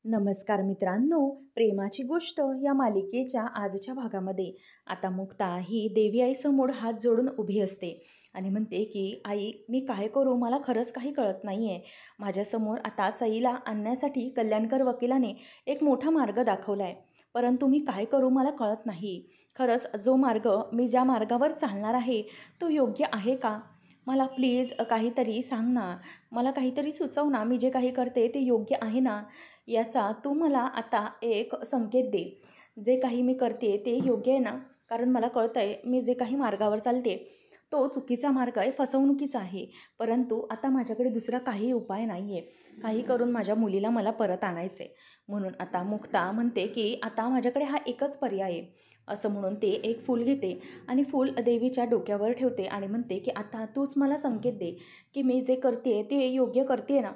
नमस्कार मित्रांनो, प्रेमाची गोष्ट या मालिकेच्या आजच्या भागामध्ये आता मुक्ता ही देवी आईसमोर हात जोडून उभी असते आणि म्हणते की आई, मी काय करू, मला खरंच काही कळत नाही आहे. माझ्यासमोर आता सईला आणण्यासाठी कल्याणकर वकिलाने एक मोठा मार्ग दाखवला आहे, परंतु मी काय करू मला कळत नाही. खरंच जो मार्ग मी ज्या मार्गावर चालणार आहे तो योग्य आहे का? मला प्लीज काहीतरी सांग ना, मला काहीतरी सुचव ना, मी जे काही करते ते योग्य आहे ना? याचा तू मला आता एक संकेत दे. जे काही मी करते ते योग्य आहे ना? कारण मला कळतं आहे मी जे काही मार्गावर चालते तो चुकीचा मार्ग आहे, फसवणुकीचा आहे. परंतु आता माझ्याकडे दुसरा काही उपाय नाही आहे. काही करून माझ्या मुलीला मला परत आणायचं आहे. म्हणून आता मुक्ता म्हणते की आता माझ्याकडे हा एकच पर्याय आहे. असं म्हणून ते एक फूल घेते आणि फूल देवीच्या डोक्यावर ठेवते आणि म्हणते की आता तूच मला संकेत दे की मी जे करते ते योग्य करते ना?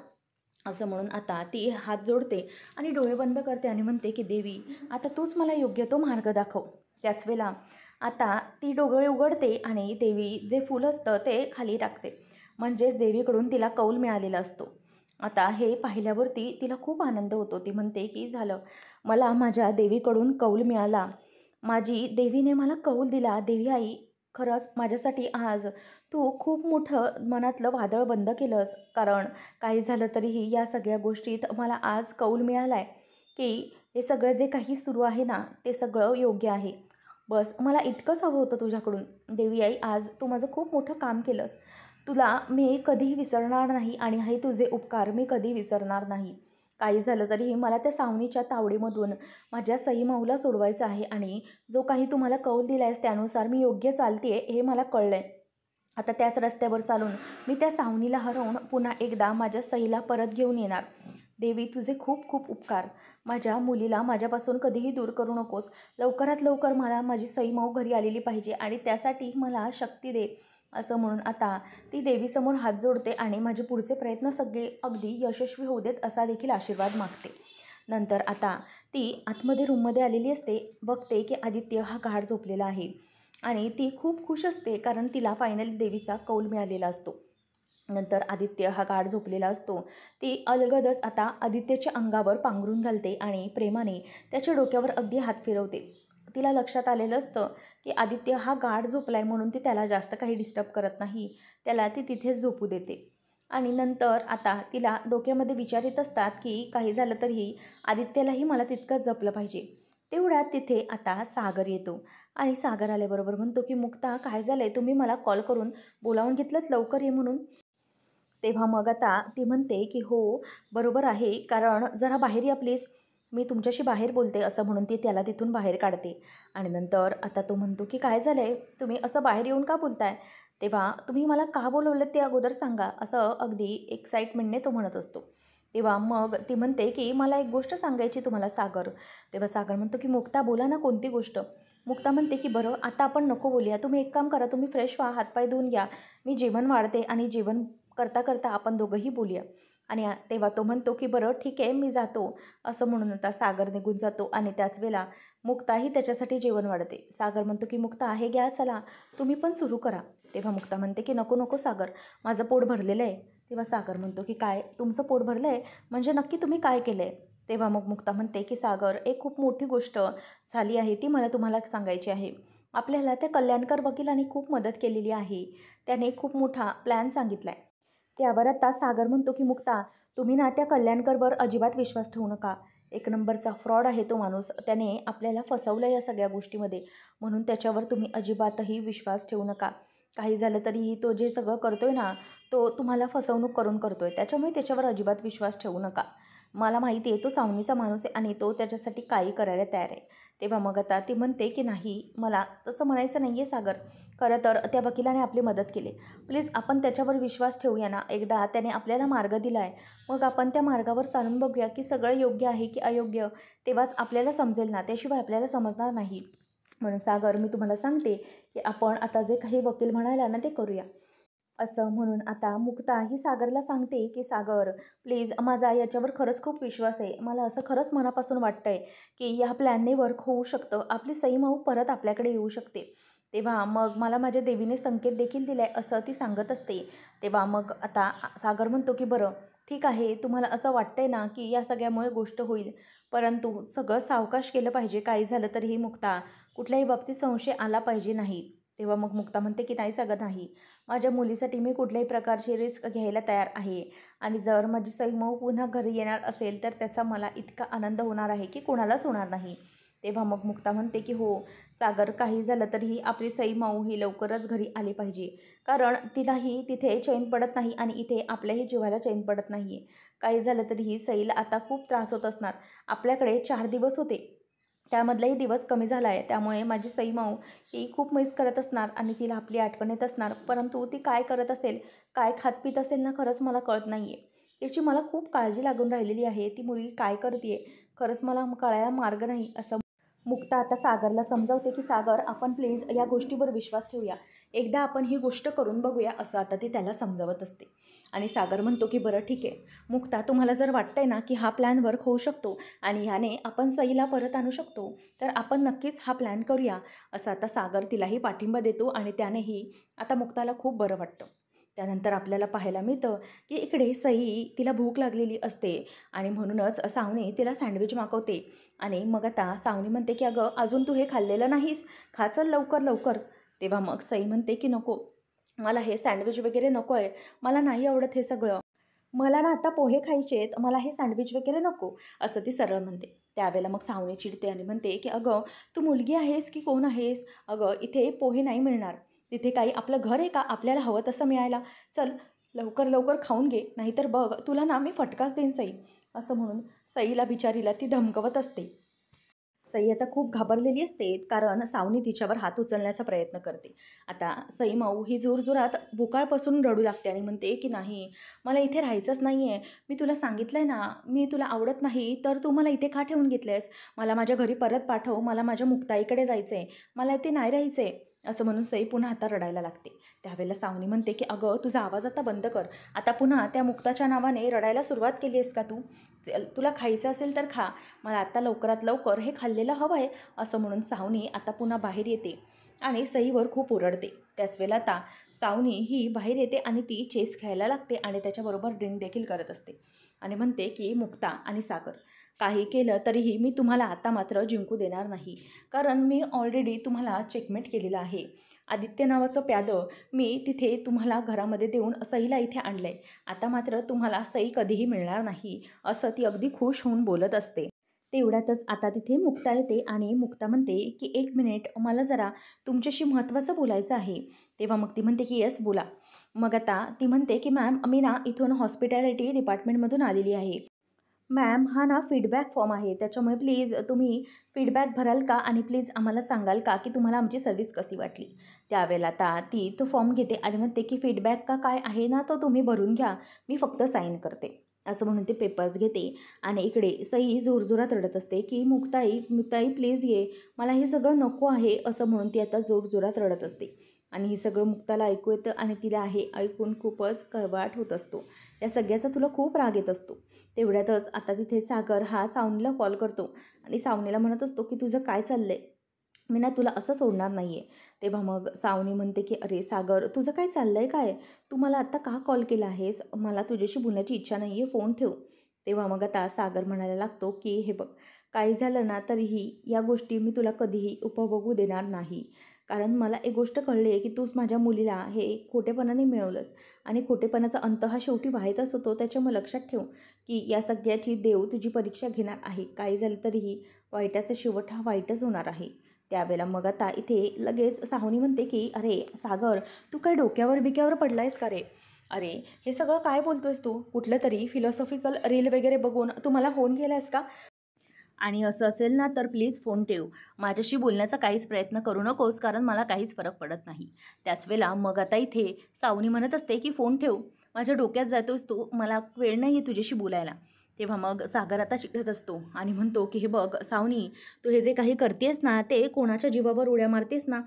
असं म्हणून आता ती हात जोडते आणि डोळे बंद करते आणि म्हणते की देवी, आता तूच मला योग्य तो मार्ग दाखव. त्याच वेळेला आता ती डोळे उघडते आणि देवी जे फूल असतं ते खाली टाकते. म्हणजेच देवीकडून तिला कौल मिळालेला असतो. आता हे पाहिल्यावरती तिला खूप आनंद होतो. ती म्हणते की झालं, मला माझ्या देवीकडून कौल मिळाला. माझी देवीने मला कौल दिला. देवी आई, खरंच माझ्यासाठी आज तू खूप मोठं मनातलं वादळ बंद केलंस. कारण काही झालं तरीही या सगळ्या गोष्टीत मला आज कौल मिळाला आहे की हे सगळं जे काही सुरू आहे ना ते सगळं योग्य आहे. बस मला इतकंच हवं होतं तुझ्याकडून. देवी आई, आज तू माझं खूप मोठं काम केलंस. तुला मी कधीही विसरणार नाही आणि हे तुझे उपकार मी कधी विसरणार नाही. काही झालं तरीही मला त्या सावनीच्या तावडीमधून माझ्या सई माऊला सोडवायचं आहे आणि जो काही तू मला कौल दिला आहेस त्यानुसार मी योग्य चालते हे मला कळलं आहे. आता त्याच रस्त्यावर चालून मी त्या सावनीला हरवून पुन्हा एकदा माझ्या सईला परत घेऊन येणार. देवी, तुझे खूप खूप उपकार. माझ्या मुलीला माझ्यापासून कधीही दूर करू नकोस. लवकरात लवकर मला माझी सई माऊ घरी आलेली पाहिजे आणि त्यासाठी मला शक्ती दे. असं म्हणून आता ती देवीसमोर हात जोडते आणि माझे पुढचे प्रयत्न सगळे अगदी यशस्वी होऊ देत असा देखील आशीर्वाद मागते. नंतर आता ती आतमध्ये रूममध्ये आलेली असते. बघते की आदित्य हा गाढ झोपलेला आहे आणि ती खूप खुश असते कारण तिला फायनली देवीचा कौल मिळालेला असतो. नंतर आदित्य हा गाढ झोपलेला असतो. ती अलगदच आता आदित्यच्या अंगावर पांघरून घालते आणि प्रेमाने त्याच्या डोक्यावर अगदी हात फिरवते. तिला लक्षात आलेलं असतं की आदित्य हा गाढ झोपलाय म्हणून ती त्याला जास्त काही डिस्टर्ब करत नाही. त्याला ती तिथेच झोपू देते. आणि नंतर आता तिला डोक्यामध्ये विचार येत असतात की काही झालं तरीही आदित्यलाही मला तितकंच जपलं पाहिजे. तेवढ्यात तिथे आता सागर येतो आणि सागर आल्याबरोबर म्हणतो की मुक्ता, काय झालं आहे, तुम्ही मला कॉल करून बोलावून घेतलंच लवकर ये म्हणून. तेव्हा मग आता ती म्हणते की हो, बरोबर आहे, कारण जरा बाहेर या प्लीज, मी तुमच्याशी बाहेर बोलते. असं म्हणून ती त्याला तिथून बाहेर काढते. आणि नंतर आता तो म्हणतो की काय झालं आहे, तुम्ही असं बाहेर येऊन का बोलताय? तेव्हा तुम्ही मला का बोलवलं ते अगोदर सांगा, असं अगदी एक्साइटमेंटने तो म्हणत असतो. तेव्हा मग ती म्हणते की मला एक गोष्ट सांगायची तुम्हाला सागर. तेव्हा सागर म्हणतो की मुक्ता, बोला ना, कोणती गोष्ट? मुक्ता म्हणते की बरं, आता आपण नको बोलूया, तुम्ही एक काम करा, तुम्ही फ्रेश व्हा, हातपाय धुवून घ्या, मी जेवण वाढते आणि जेवण करता करता आपण दोघंही बोलूया. आणि तेव्हा तो म्हणतो की बरं ठीक आहे, मी जातो. असं म्हणून आता सागर निघून जातो आणि त्याच वेळेला मुक्ताही त्याच्यासाठी जेवण वाढते. सागर म्हणतो की मुक्ता, हे घ्या, चला तुम्ही पण सुरू करा. तेव्हा मुक्ता म्हणते की नको नको सागर, माझं पोट भरलेलं आहे. तेव्हा सागर म्हणतो की काय, तुमचं पोट भरलं आहे म्हणजे नक्की तुम्ही काय केलं आहे? तेव्हा मग मुक्ता म्हणते की सागर, एक खूप मोठी गोष्ट झाली आहे, ती मला तुम्हाला सांगायची आहे. आपल्याला त्या कल्याणकर वकिलाने खूप मदत केलेली आहे. त्याने खूप मोठा प्लॅन सांगितला आहे. त्यावर आता सागर म्हणतो की मुक्ता, तुम्ही ना त्या कल्याणकरवर अजिबात विश्वास ठेवू नका. एक नंबरचा फ्रॉड आहे तो माणूस. त्याने आपल्याला फसवलं या सगळ्या गोष्टीमध्ये. म्हणून त्याच्यावर तुम्ही अजिबातही विश्वास ठेवू नका. काही झालं तरीही तो जे सगळं करतोय ना, तो तुम्हाला फसवणूक करून करतोय. त्याच्यामुळे त्याच्यावर अजिबात विश्वास ठेवू नका. मला माहिती आहे तो सावनीचा माणूस आहे आणि तो त्याच्यासाठी काही करायला तयार आहे. तेव्हा मग आता ती म्हणते की नाही, मला तसं म्हणायचं नाही आहे सागर. खरं तर त्या वकिलाने आपली मदत केली. प्लीज आपण त्याच्यावर विश्वास ठेवूया ना. एकदा त्याने आपल्याला मार्ग दिला आहे, मग आपण त्या मार्गावर चालून बघूया की सगळं योग्य आहे की अयोग्य. तेव्हाच आपल्याला समजेल ना, त्याशिवाय आपल्याला समजणार नाही. म्हणून सागर, मी तुम्हाला सांगते की आपण आता जे काही वकील म्हणाला ना ते करूया. असं म्हणून आता मुक्ता ही सागरला सांगते की सागर, प्लीज, माझा याच्यावर खरंच खूप विश्वास आहे. मला असं खरंच मनापासून वाटतं आहे की या प्लॅनने वर्क होऊ शकतं. आपली सई माऊ परत आपल्याकडे येऊ शकते. तेव्हा मग मला माझ्या देवीने संकेत देखील दिला आहे, असं ती सांगत असते. तेव्हा मग आता सागर म्हणतो की बरं ठीक आहे, तुम्हाला असं वाटतंय ना, की या सगळ्यामुळे गोष्ट होईल, परंतु सगळं सावकाश केलं पाहिजे. काही झालं तरीही मुक्ता, कुठल्याही बाबतीत संशय आला पाहिजे नाही. तेव्हा मग मुक्ता म्हणते, की "नाही सगळं नाही. माझ्या मुलीसाठी मी कुठल्याही प्रकारची रिस्क घ्यायला तयार आहे आणि जर माझी सईमऊ पुन्हा घरी येणार असेल, तर त्याचा मला इतका आनंद होणार आहे, की कोणालाच होणार नाही." तेव्हा मग मुक्ता म्हणते, की "हो, सागर, काही झालं तरीही आपली सईमऊ ही लवकरच घरी आली पाहिजे. कारण तिलाही तिथे चैन पडत नाही आणि इथे आपल्याही जीवाला चैन पडत नाही आहे. काही झालं तरीही सईला आता खूप त्रास होत असणार. आपल्याकडे 4 दिवस होते. त्यामधलाही दिवस कमी झाला आहे. त्यामुळे माझी सईमाऊ ही खूप मिस करत असणार आणि तिला आपली आठवण येत असणार. परंतु ती काय करत असेल, काय खात-पीत असेल ना, खरंच मला कळत नाही आहे. तिची मला खूप काळजी लागून राहिलेली आहे. ती मुलगी काय करते खरंच मला कळायला मार्ग नाही." असं मुक्ता आता सागरला समजावते, की "सागर, आपण प्लीज या गोष्टीवर विश्वास ठेवूया. एकदा आपण ही गोष्ट करून बघूया." असं आता ती त्याला समजावत असते. आणि सागर म्हणतो, की "बरं ठीक आहे. मुक्ता, तुम्हाला जर वाटतंय ना, की हा प्लॅन वर्क होऊ शकतो आणि ह्याने आपण सईला परत आणू शकतो, तर आपण नक्कीच हा प्लॅन करूया." असं आता सागर तिलाही पाठिंबा देतो आणि त्यानेही आता मुक्ताला खूप बरं वाटतं. त्यानंतर आपल्याला पाहायला मिळतं, की इकडे सई तिला भूक लागलेली असते आणि म्हणूनच सावनी तिला सँडविच मागवते. आणि मग आता सावनी म्हणते, की "अगं, अजून तू हे खाल्लेलं नाहीस, खा चल लवकर लवकर." तेव्हा मग सई म्हणते, की "नको, मला हे सँडविच वगैरे नको आहे. मला नाही आवडत हे सगळं. मला ना आता पोहे खायचे आहेत, मला हे सँडविच वगैरे नको." असं ती सरळ म्हणते. त्यावेळेला मग सावनी चिडते आणि म्हणते, की "अगं, तू मुलगी आहेस की कोण आहेस? अगं, इथे पोहे नाही मिळणार. तिथे काही आपलं घर आहे का आपल्याला हवं तसं मिळायला? चल, लवकर लवकर खाऊन घे, नाहीतर बघ तुला ना मी फटकाच देईन सई." असं म्हणून सईला बिचारीला ती धमकवत असते. सई आता खूप घाबरलेली असते, कारण सावनी तिच्यावर हात उचलण्याचा प्रयत्न करते. आता सई माऊ ही जोरजोरात भुकाळपासून रडू लागते आणि म्हणते, की "नाही, मला इथे राहायचंच नाही आहे. मी तुला सांगितलंय ना, मी तुला आवडत नाही, तर तू मला इथे का ठेवून घेतलंयस? मला माझ्या घरी परत पाठव. मला माझ्या मुक्ताईकडे जायचं आहे. मला इथे नाही राहायचं आहे." असं म्हणून सई पुन्हा आता रडायला लागते. त्यावेळेला सावनी म्हणते, की "अगं, तुझा आवाज आता बंद कर. आता पुन्हा त्या मुक्ताच्या नावाने रडायला सुरुवात केली आहेस का तू? तुला खायचं असेल तर खा. मला आत्ता लवकरात लवकर हे खाल्लेलं हवं आहे." असं म्हणून सावनी आता पुन्हा बाहेर येते आणि सईवर खूप ओरडते. त्याच वेळेला आता सावनी ही बाहेर येते आणि ती चेस खेळायला लागते आणि त्याच्याबरोबर ड्रिंक देखील करत असते आणि म्हणते, की "मुक्ता आणि सागर, काही केलं तरीही मी तुम्हाला आता मात्र जिंकू देणार नाही. कारण मी ऑलरेडी तुम्हाला चेकमेट केलेलं आहे. आदित्य नावाचं प्यादं मी तिथे तुम्हाला घरामध्ये देऊन सईला इथे आणलं आहे. आता मात्र तुम्हाला सई कधीही मिळणार नाही." असं ती अगदी खुश होऊन बोलत असते. तेवढ्यातच आता तिथे मुक्ता येते आणि मुक्ता म्हणते, की "1 मिनिट, मला जरा तुमच्याशी महत्त्वाचं बोलायचं आहे." तेव्हा मग ती म्हणते, की "येस, बोला." मग आता ती म्हणते, की "मॅम, मी ना इथून हॉस्पिटॅलिटी डिपार्टमेंटमधून आलेली आहे. मॅम, हा ना फीडबॅक फॉर्म आहे. त्याच्यामुळे प्लीज तुम्ही फीडबॅक भराल का आणि प्लीज आम्हाला सांगाल का, की तुम्हाला आमची सर्व्हिस कशी वाटली?" त्यावेळेला आता ती तो फॉर्म घेते आणि म्हणते, की "फीडबॅक का काय आहे ना, तो तुम्ही भरून घ्या. मी फक्त साईन करते." असं म्हणून ते पेपर्स घेते आणि इकडे सई जोरजोरात रडत असते, की "मुक्ताई, मुक्ताई प्लीज ये. मला हे सगळं नको आहे." असं म्हणून ती आता जोरजोरात रडत असते. आणि हे सगळं मुक्ताला ऐकू येतं आणि तिला हे ऐकून खूपच कळवळाट होत असतो. या सगळ्याचा तुला खूप राग येत असतो. तेवढ्यातच आता तिथे सागर हा सावनीला कॉल करतो आणि सावनीला म्हणत असतो, की "तुझं काय चाललंय? मी ना तुला असं सोडणार नाही आहे." तेव्हा मग सावनी म्हणते, की "अरे सागर, तुझं काय चाललंय काय? तू मला आत्ता का कॉल केला आहेस? मला तुझ्याशी बोलण्याची इच्छा नाही आहे, फोन ठेव." तेव्हा मग आता सागर म्हणायला लागतो, की "हे बघ, काही झालं ना तरीही या गोष्टी मी तुला कधीही उपभोगू देणार नाही. कारण मला एक गोष्ट कळली आहे, की तूच माझ्या मुलीला हे खोटेपणाने मिळवलंस आणि खोटेपणाचा अंत हा शेवटी वाईटच होतो. त्याच्यामुळे लक्षात ठेव, की या सगळ्याची देव तुझी परीक्षा घेणार आहे. काही झालं तरीही वाईटाचा शेवट हा वाईटच होणार आहे." त्यावेळेला मग आता इथे लगेच सावनी म्हणते, की "अरे सागर, तू काय डोक्यावर बिक्यावर पडला आहेस का रे? अरे, हे सगळं काय बोलतोयस तू? कुठलं तरी फिलॉसॉफिकल रील वगैरे बघून तू मला फोन केला आहेस का? आणि असं असेल ना तर प्लीज फोन ठेव. माझ्याशी बोलण्याचा काहीच प्रयत्न करू नकोस, कारण मला काहीच फरक पडत नाही." त्याच वेळेला मग आता इथे सावनी म्हणत असते, की "फोन ठेव. माझ्या डोक्यात जातोयस तू. मला वेळ नाही आहे तुझ्याशी बोलायला." तेव्हा मग सागर आता चिडत असतो आणि म्हणतो, की "हे बघ सावनी, तू हे जे काही करतेस ना, ते कोणाच्या जीवावर उड्या मारतेस ना,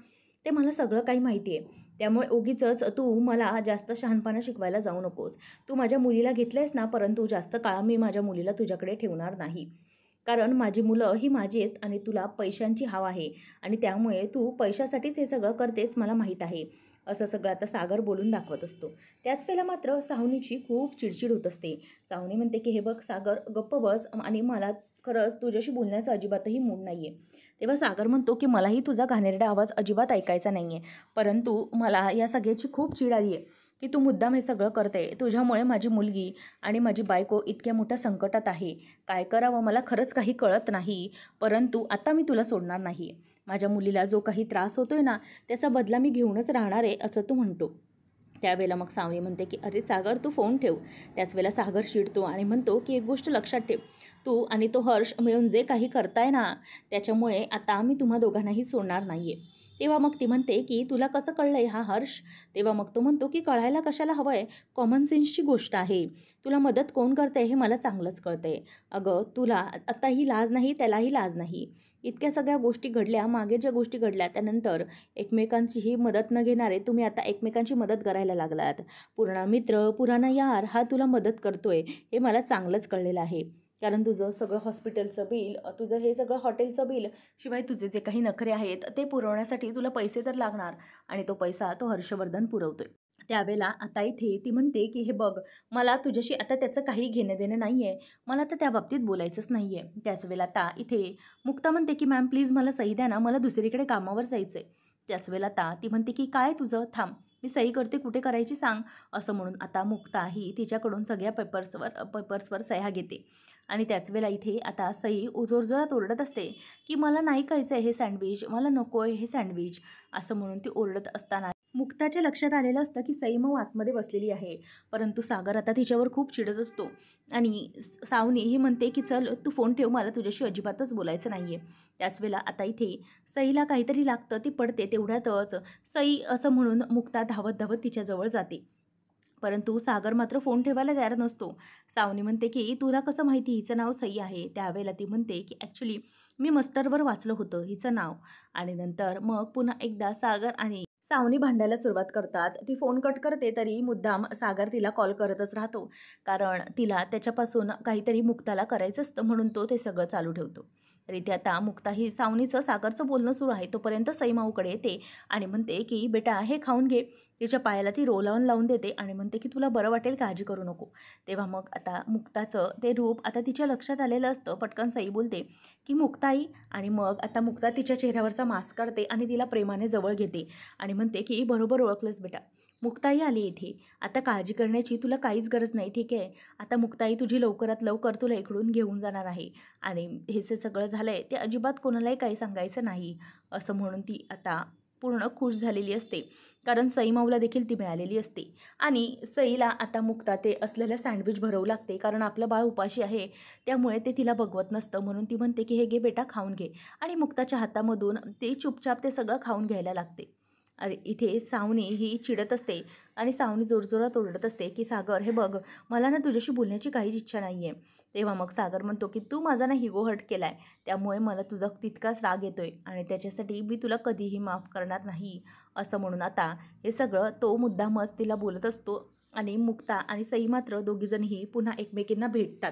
ते मला सगळं काही माहिती आहे. त्यामुळे उगीचच तू मला जास्त शहाणपणा शिकवायला जाऊ नकोस. तू माझ्या मुलीला घेतलंयस ना, परंतु जास्त काळ मी माझ्या मुलीला तुझ्याकडे ठेवणार नाही. कारण माझी मुलं ही माझी आहेत आणि तुला पैशांची हाव आहे आणि त्यामुळे तू पैशासाठीच हे सगळं करतेस मला माहीत आहे. असं सगळं आता सागर बोलून दाखवत असतो. त्याच वेळेला मात्र सावनीची खूप चिडचिड होत असते. सावनी म्हणते की हे बघ सागर, गप्प बस आणि मला खरंच तुझ्याशी बोलण्याचा अजिबातही मूड नाही आहे. तेव्हा सागर म्हणतो की मलाही तुझा घाणेरडा आवाज अजिबात ऐकायचा नाही आहे. परंतु मला या सगळ्याची खूप चीड आली आहे की तू मुद्दाम हे सगळं करते. तुझ्यामुळे माझी मुलगी आणि माझी बायको इतक्या मोठ्या संकटात आहे. काय करावं मला खरंच काही कळत नाही. परंतु आता मी तुला सोडणार नाही. माझ्या मुलीला जो काही त्रास होतोय ना, त्याचा बदला मी घेऊनच राहणार आहे, असं तू म्हणतो. त्यावेळेला मग सावनी म्हणते की अरे सागर तू फोन ठेव. त्याच वेळेला सागर चिडतो आणि म्हणतो की एक गोष्ट लक्षात ठेव, तू आणि तो हर्ष मिळून जे काही करताय ना, त्याच्यामुळे आता मी तुम्हा दोघांनाही सोडणार नाही आहे. तेव्हा मग ती म्हणते की तुला कसं कळलंय हा हर्ष? तेव्हा मग तो म्हणतो की कळायला कशाला हवंय, कॉमन सेन्सची गोष्ट आहे. तुला मदत कोण करते हे मला चांगलंच कळतंय. अगं तुला आताही लाज नाही, त्यालाही लाज नाही. इतक्या सगळ्या गोष्टी घडल्या, मागे ज्या गोष्टी घडल्या त्यानंतर एकमेकांचीही मदत न घेणारे तुम्ही आता एकमेकांची मदत करायला लागलात. पुराणा मित्र, पुराणा यार हा तुला मदत करतोय हे मला चांगलंच कळलेलं आहे. कारण तुझं सगळं हॉस्पिटलचं बिल, तुझं हे सगळं हॉटेलचं बिल, शिवाय तुझे जे काही नखरे आहेत ते पुरवण्यासाठी तुला पैसे तर लागणार आणि तो पैसा तो हर्षवर्धन पुरवतोय. त्यावेळेला आता इथे ती म्हणते की हे बघ, मला तुझ्याशी आता त्याचं काही घेणं देणं नाही आहे. मला तर त्या बाबतीत बोलायचंच नाही आहे. त्याच वेळेला आता इथे मुक्ता म्हणते की मॅम प्लीज मला सही द्या ना, मला दुसरीकडे कामावर जायचं आहे. त्याच वेळेला आता ती म्हणते की काय तुझं, थांब मी सही करते, कुठे करायची सांग. असं म्हणून आता मुक्ता ही तिच्याकडून सगळ्या पेपर्सवर सह्या घेते. आणि त्याच वेळेला इथे आता सई जोरजोरात ओरडत असते की मला नाही खायचं आहे हे सँडविच, मला नको आहे हे सँडविच, असं म्हणून ती ओरडत असताना मुक्ताच्या लक्षात आलेलं असतं की सई मग आतमध्ये बसलेली आहे. परंतु सागर आता तिच्यावर खूप चिडत असतो आणि सावनी ही म्हणते की चल तू फोन ठेव, मला तुझ्याशी अजिबातच बोलायचं नाही आहे. त्याच वेळेला आता इथे सईला काहीतरी लागतं, ती पडते. तेवढ्यातच सई असं म्हणून मुक्ता धावत धावत तिच्याजवळ जाते. परंतु सागर मात्र फोन ठेवायला तयार नसतो. सावनी म्हणते की तुला कसं माहिती हिचं नाव सई आहे? त्यावेळेला ती म्हणते की ॲक्च्युली मी मस्टरवर वाचलं होतं हिचं नाव. आणि नंतर मग पुन्हा एकदा सागर आणि सावनी भांडायला सुरुवात करतात. ती फोन कट करते तरी मुद्दाम सागर तिला कॉल करतच राहतो. कारण तिला त्याच्यापासून काहीतरी मुक्ताला करायचं असतं म्हणून तो ते सगळं चालू ठेवतो. तर इथे आता मुक्ता ही सावनीचं सागरचं बोलणं सुरू आहे तोपर्यंत सई माऊकडे येते आणि म्हणते की बेटा हे खाऊन घे. तिच्या पायाला ती रोलावून लावून देते आणि म्हणते की तुला बरं वाटेल, काळजी करू नको. तेव्हा मग आता मुक्ताचं ते रूप आता तिच्या लक्षात आलेलं असतं. पटकन सई बोलते की मुक्ताई, आणि मग आता मुक्ता तिच्या चेहऱ्यावरचा मास्क काढते आणि तिला प्रेमाने जवळ घेते आणि म्हणते की बरोबर ओळखलंस बेटा, मुक्ताई आली इथे. आता काळजी करण्याची तुला काहीच गरज नाही, ठीक आहे. आता मुक्ताई तुझी लवकरात लवकर तुला इकडून घेऊन जाणार आहे आणि हे जे सगळं झालं आहे ते अजिबात कोणालाही काही सांगायचं नाही, असं म्हणून ती आता पूर्ण खुश झालेली असते. कारण सई माऊला देखील ती मिळालेली असते आणि सईला आता मुक्ता ते असलेलं सँडविच भरवू लागते. कारण आपलं बाळ उपाशी आहे त्यामुळे ते तिला बघवत नसतं म्हणून ती म्हणते की हे घे बेटा, खाऊन घे. आणि मुक्ताच्या हातामधून ते चुपचाप ते सगळं खाऊन घ्यायला लागते. अरे इथे सावनी ही चिडत असते आणि सावनी जोरजोरात ओरडत असते की सागर हे बघ, मला ना तुझ्याशी बोलण्याची काहीच इच्छा नाही आहे. तेव्हा मग सागर म्हणतो की तू माझा ना हिगो हर्ट केला आहे, त्यामुळे मला तुझा तितकाच राग येतोय आणि त्याच्यासाठी मी तुला कधीही माफ करणार नाही, असं म्हणून आता हे सगळं तो मुद्दामच तिला बोलत असतो. आणि मुक्ता आणि सई मात्र दोघीजणही पुन्हा एकमेकींना भेटतात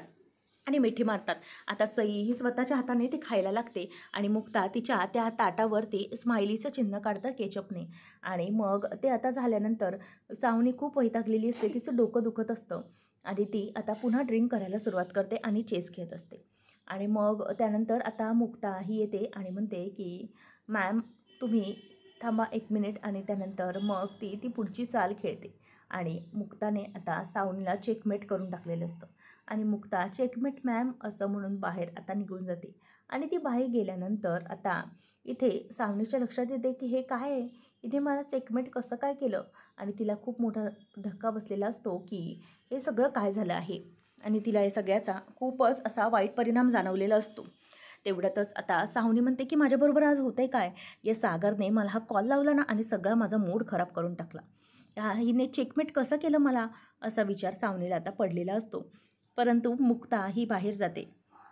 आणि मिठी मारतात. आता सई ही स्वतःच्या हाताने ते खायला लागते आणि मुक्ता तिच्या त्या ताटावरती स्माइलीचं चिन्ह काढतं केचपने. आणि मग ते आता झाल्यानंतर सावनी खूप वैतागलेली असते, तिचं डोकं दुखत असतं आणि ती आता पुन्हा ड्रिंक करायला सुरुवात करते आणि चेस खेळत असते. आणि मग त्यानंतर आता मुक्ता ही येते आणि म्हणते की मॅम तुम्ही थांबा 1 मिनिट. आणि त्यानंतर मग ती पुढची चाल खेळते आणि मुक्ताने आता सावनीला चेकमेट करून टाकलेलं असतं आणि मुक्ता चेकमेट मॅम असं म्हणून बाहेर आता निघून जाते. आणि ती बाहेर गेल्यानंतर आता इथे सावनीच्या लक्षात येते की हे काय आहे, इथे मला चेकमेट कसं काय केलं. आणि तिला खूप मोठा धक्का बसलेला असतो की हे सगळं काय झालं आहे आणि तिला या सगळ्याचा खूपच असा वाईट परिणाम जाणवलेला असतो. तेवढ्यातच आता सावनी म्हणते की माझ्याबरोबर आज होतंय काय, या सागरने मला हा कॉल लावला ना आणि सगळा माझा मूड खराब करून टाकला. हिने चेकमेट कसं केलं मला, असा विचार सावनीला आता पडलेला असतो. परंतु मुक्ता ही बाहेर जाते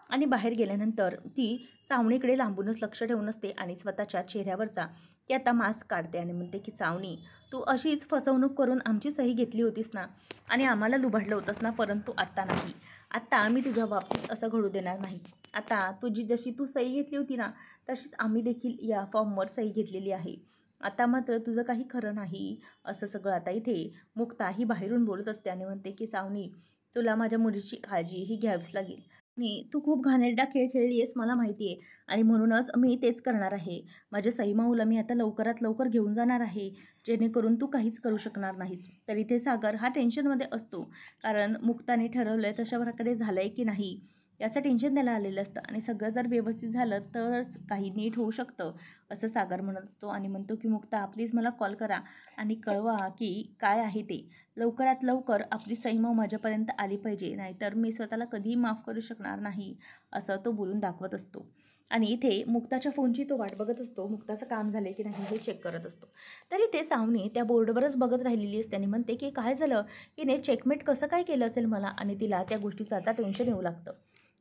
आणि बाहेर गेल्यानंतर ती सावनीकडे लांबूनच लक्ष ठेवून असते आणि स्वतःच्या चेहऱ्यावरचा ती आता मास्क काढते आणि म्हणते की सावनी, तू अशीच फसवणूक करून आमची सही घेतली होतीस ना आणि आम्हाला लुबाडलं होतंस ना, परंतु आत्ता नाही. आत्ता आम्ही तुझ्या बाबतीत असं घडू देणार नाही. आता जशी तू सही घेतली होती ना तशीच आम्ही देखील या फॉर्मवर सही घेतलेली आहे आता मात्र तुझं काही खरं नाही. असं सगळं आता इथे मुक्ता ही बाहेरून बोलत असते आणि म्हणते की सावनी, तुला माझ्या मुलीची काळजी ही घ्यावीच लागेल. आणि तू खूप घाणेरडा खेळ खेळली आहेस मला माहिती आहे आणि म्हणूनच मी तेच करणार आहे. माझ्या सईमाऊला मी आता लवकरात लवकर घेऊन जाणार आहे, जेणेकरून तू काहीच करू शकणार नाहीस. तर इथे सागर हा टेन्शनमध्ये असतो, कारण मुक्ताने ठरवलं आहे तशा प्रकारे झालं आहे की नाही याचं टेन्शन त्याला आलेलं असतं आणि सगळं जर व्यवस्थित झालं तरच काही नीट होऊ शकतं, असं सागर म्हणत असतो आणि म्हणतो की मुक्ता प्लीज मला कॉल करा आणि कळवा की काय आहे ते. लवकरात लवकर आपली सईमाऊ माझ्यापर्यंत आली पाहिजे, नाहीतर मी स्वतःला कधीही माफ करू शकणार नाही, असं तो बोलून दाखवत असतो. आणि इथे मुक्ताच्या फोनची तो वाट बघत असतो, मुक्ताचं काम झालं की नाही हे चेक करत असतो. तरी ते सावनी त्या बोर्डवरच बघत राहिलेली असते आणि म्हणते की काय झालं, हिने चेकमेट कसं काय केलं असेल मला, आणि तिला त्या गोष्टीचं आता टेन्शन येऊ लागतं.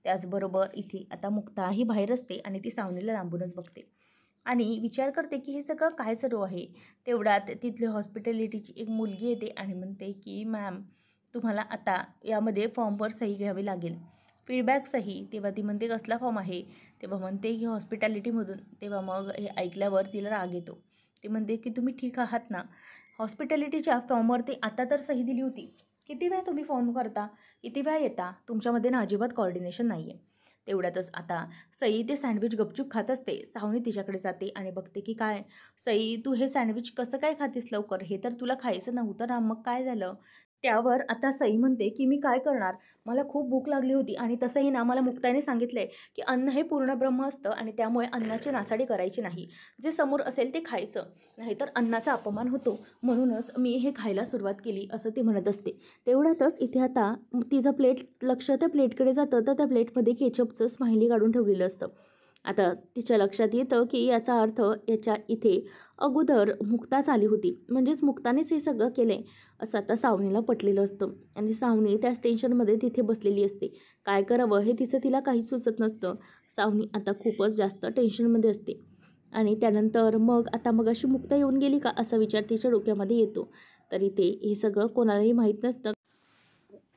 त्याचबरोबर इथे आता मुक्ता ही बाहेर असते आणि ती सावनीला लांबूनच बघते आणि विचार करते की हे सगळं काय चालू आहे. तेवढ्यात तिथली हॉस्पिटॅलिटीची एक मुलगी येते आणि म्हणते की मॅम, तुम्हाला आता यामध्ये फॉर्मवर सही घ्यावी लागेल, फीडबॅक सही. तेव्हा ती म्हणते कसला फॉर्म आहे, तेव्हा म्हणते की हॉस्पिटॅलिटीमधून. तेव्हा मग हे ऐकल्यावर तिला राग येतो. ती म्हणते की तुम्ही ठीक आहात ना, हॉस्पिटॅलिटीच्या फॉर्मवरती आता तर सही दिली होती, किती वेळा तुम्ही फोन करता, किती वेळा येता, तुमच्यामध्ये ना अजिबात कॉर्डिनेशन नाही आहे. तेवढ्यातच आता सई ते सँडविच गपचूप खात असते. सावनी तिच्याकडे जाते आणि बघते की काय सई, तू हे सँडविच कसं काय खातेस लवकर, हे तर तुला खायचं नव्हतं ना, मग काय झालं. त्यावर आता सई म्हणते की मी काय करणार, मला खूप भूक लागली होती आणि तसंही ना मला मुक्ताने सांगितलंय की अन्न हे पूर्ण ब्रह्म असतं आणि त्यामुळे अन्नाची नासाडी करायची नाही, जे समोर असेल ते खायचं, नाहीतर अन्नाचा अपमान होतो, म्हणूनच मी हे खायला सुरुवात केली, असं ती म्हणत असते. तेवढ्यातच इथे आता तिचं लक्ष त्या प्लेटकडे जातं, तर त्या प्लेटमध्ये केचपचं स्माइली काढून ठेवलेलं असतं. आता तिच्या लक्षात येतं की याचा अर्थ याच्या इथे अगोदर मुक्ताच आली होती, म्हणजेच मुक्तानेच हे सगळं केलं आहे, असं आता सावनीला पटलेलं असतं. आणि सावनी त्याच टेन्शनमध्ये तिथे बसलेली असते. काय करावं हे तिला काहीच सुचत नसतं. सावनी आता खूपच जास्त टेन्शनमध्ये असते. आणि त्यानंतर मग अशी मुक्ता येऊन गेली का, असा विचार तिच्या डोक्यामध्ये येतो. तर इथे हे सगळं कोणालाही माहीत नसतं.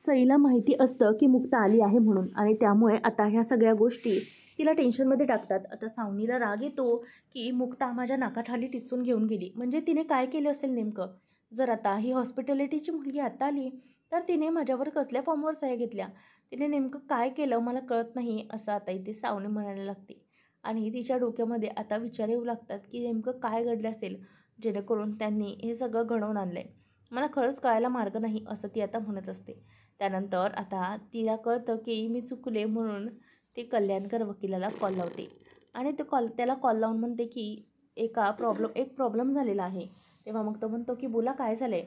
सईला माहिती असतं की मुक्ता आली आहे म्हणून, आणि त्यामुळे आता ह्या सगळ्या गोष्टी तिला टेन्शनमध्ये टाकतात. आता सावनीला राग येतो की मुक्ता माझ्या नाकाखाली टिचून घेऊन गेली, म्हणजे तिने काय केलं असेल नेमकं. जर आता ही हॉस्पिटॅलिटीची मुलगी आता आली तर तिने माझ्यावर कसल्या फॉर्मवर सह्या घेतल्या, तिने नेमकं काय केलं मला कळत नाही, असं आता इथे सावनी म्हणायला लागते. आणि तिच्या डोक्यामध्ये आता विचार येऊ लागतात की नेमकं काय घडलं असेल, जेणेकरून त्यांनी हे सगळं घडवून आणलं आहे. मला खरंच कळायला मार्ग नाही, असं ती आता म्हणत असते. त्यानंतर आता तिला कळतं की मी चुकले, म्हणून ती कल्याणकर वकिलाला कॉल लावते आणि त्याला कॉल लावून म्हणते की एक प्रॉब्लेम झालेला आहे. तेव्हा मग तो म्हणतो की बोला काय झालं आहे.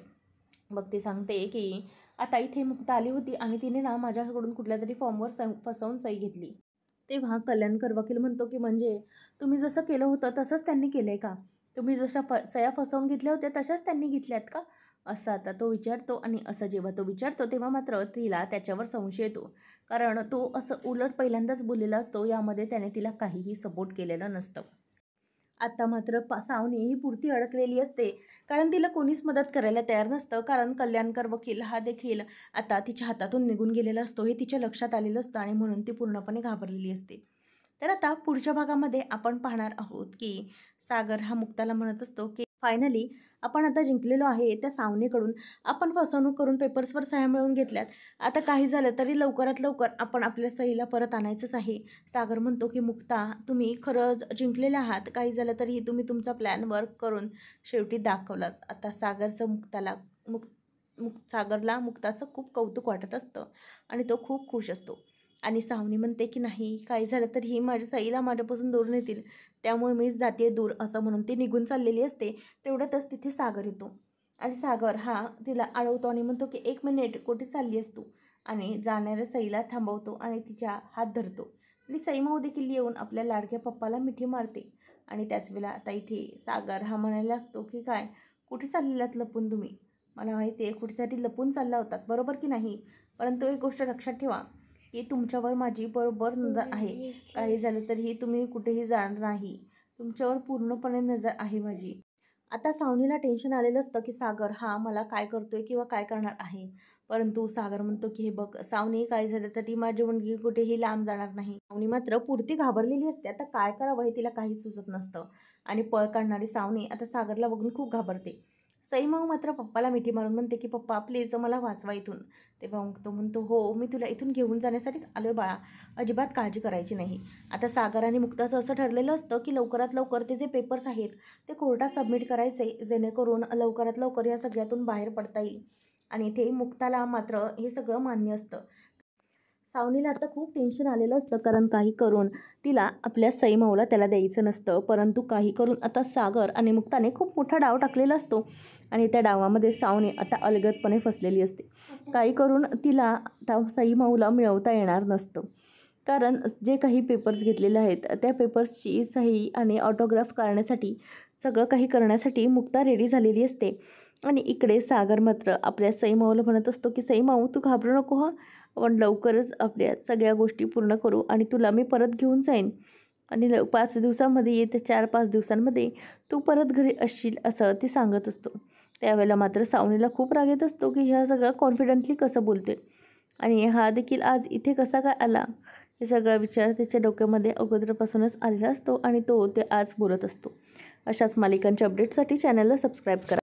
मग ती सांगते की आता इथे मुक्ता आली होती आणि तिने ना माझ्याकडून कुठल्या तरी फॉर्मवर फसवून सही घेतली. तेव्हा कल्याणकर वकील म्हणतो की म्हणजे तुम्ही जसं केलं होतं तसंच त्यांनी केलं आहे का, तुम्ही जशा सह्या फसवून घेतल्या होत्या तशाच त्यांनी घेतल्यात का, असं आता तो विचारतो. आणि असं जेव्हा तो विचारतो तेव्हा मात्र तिला त्याच्यावर संशय येतो, कारण तो असं उलट पहिल्यांदाच बोललेला असतो, यामध्ये त्याने तिला काहीही सपोर्ट केलेलं नसतं. आता मात्र सावनी ही पुरती अडकलेली असते, कारण तिला कोणीच मदत करायला तयार नसतं, कारण कल्याणकर वकील हा देखील आता तिच्या हातातून निघून गेलेला असतो, हे तिच्या लक्षात आलेलं असतं आणि म्हणून ती पूर्णपणे घाबरलेली असते. तर आता पुढच्या भागामध्ये आपण पाहणार आहोत की सागर हा मुक्ताला म्हणत असतो की फायनली आपण आता जिंकलेलो आहे, त्या सावनीकडून आपण फसवणूक करून पेपर्सवर सह्या मिळवून घेतल्यात, आता काही झालं तरी लवकरात लवकर आपण आपल्या सहीला परत आणायचंच आहे. सागर म्हणतो की मुक्ता, तुम्ही खरंच जिंकलेले आहात, काही झालं तरी तुम्ही तुमचा प्लॅन वर्क करून शेवटी दाखवलाच. आता सागरला मुक्ताचं खूप कौतुक वाटत असतं आणि तो खूप खुश असतो. आणि सावनी म्हणते की नाही, काही झालं तरी ही माझ्या सईला माझ्यापासून दूर नेतील, त्यामुळे मीच जाते दूर, असं म्हणून ती निघून चाललेली असते. तेवढ्यातच तिथे सागर येतो आणि सागर हा तिला अडवतो आणि म्हणतो की 1 मिनिट, कुठे चालली आहेस तू, आणि जाणाऱ्या सईला थांबवतो आणि तिच्या हात धरतो. आणि सईमाऊ देखील येऊन आपल्या लाडक्या पप्पाला मिठी मारते. आणि त्याच वेळेला आता इथे सागर हा म्हणायला लागतो की काय, कुठे चाललेलात लपून तुम्ही, मला माहिती आहे कुठेतरी लपून चालला होतात, बरोबर की नाही, परंतु एक गोष्ट लक्षात ठेवा की तुमच्यावर माझी बरोबर नजर आहे, काही झालं तरीही तुम्ही कुठेही जाणार नाही, तुमच्यावर पूर्णपणे नजर आहे माझी. आता सावनीला टेन्शन आलेलं असतं की सागर हा मला काय करतोय किंवा काय करणार आहे, परंतु सागर म्हणतो की हे बघ सावनी, काय झालं तर ती माझी मुलगी कुठेही लांब जाणार नाही. सावनी मात्र पुरती घाबरलेली असते. आता काय करावं हे तिला काही सुचत नसतं आणि पळ काढणारी सावनी आता सागरला बघून खूप घाबरते. सईमाऊ मात्र पप्पाला मिठी मारून म्हणते की पप्पा प्लीज मला वाचवा इथून. तेव्हा मग तो म्हणतो हो मी तुला इथून घेऊन जाण्यासाठीच आलोय बाळा, अजिबात काळजी करायची नाही. आता सागर आणि मुक्ताचं असं ठरलेलं असतं की लवकरात लवकर ते जे पेपर्स आहेत ते कोर्टात सबमिट करायचे, जेणेकरून लवकरात लवकर या सगळ्यातून बाहेर पडता येईल. आणि इथे मुक्ताला मात्र हे सगळं मान्य असतं. सावनीला आता खूप टेन्शन आलेलं असतं, कारण काही करून तिला आपल्या सईमाऊला त्याला द्यायचं नसतं. परंतु काही करून आता सागर आणि मुक्ताने खूप मोठा डाव टाकलेला असतो आणि त्या डावामध्ये सावनी आता अलगदपणे फसलेली असते. काही करून तिला आता सईमाऊला मिळवता येणार नसतं, कारण जे काही पेपर्स घेतलेले आहेत त्या पेपर्सची सही आणि ऑटोग्राफ करण्यासाठी, सगळं काही करण्यासाठी मुक्ता रेडी झालेली असते. आणि इकडे सागर मात्र आपल्या सईमाऊला म्हणत असतो की सईमाऊ तू घाबरू नको हं, आपण लवकरच आपल्या सगळ्या गोष्टी पूर्ण करू आणि तुला मी परत घेऊन जाईन आणि 5 दिवसामध्ये, येत्या 4-5 दिवसांमध्ये तू परत घरी असशील, असं ते सांगत असतो. त्यावेळेला मात्र सावनीला खूप राग येत असतो की ह्या सगळं कॉन्फिडंटली कसं बोलते आणि हा देखील आज इथे कसा काय आला, हे सगळा विचार त्याच्या डोक्यामध्ये अगोदरपासूनच आलेला असतो आणि तो ते आज बोलत असतो. अशाच मालिकांच्या अपडेटसाठी चॅनलला सबस्क्राईब करा.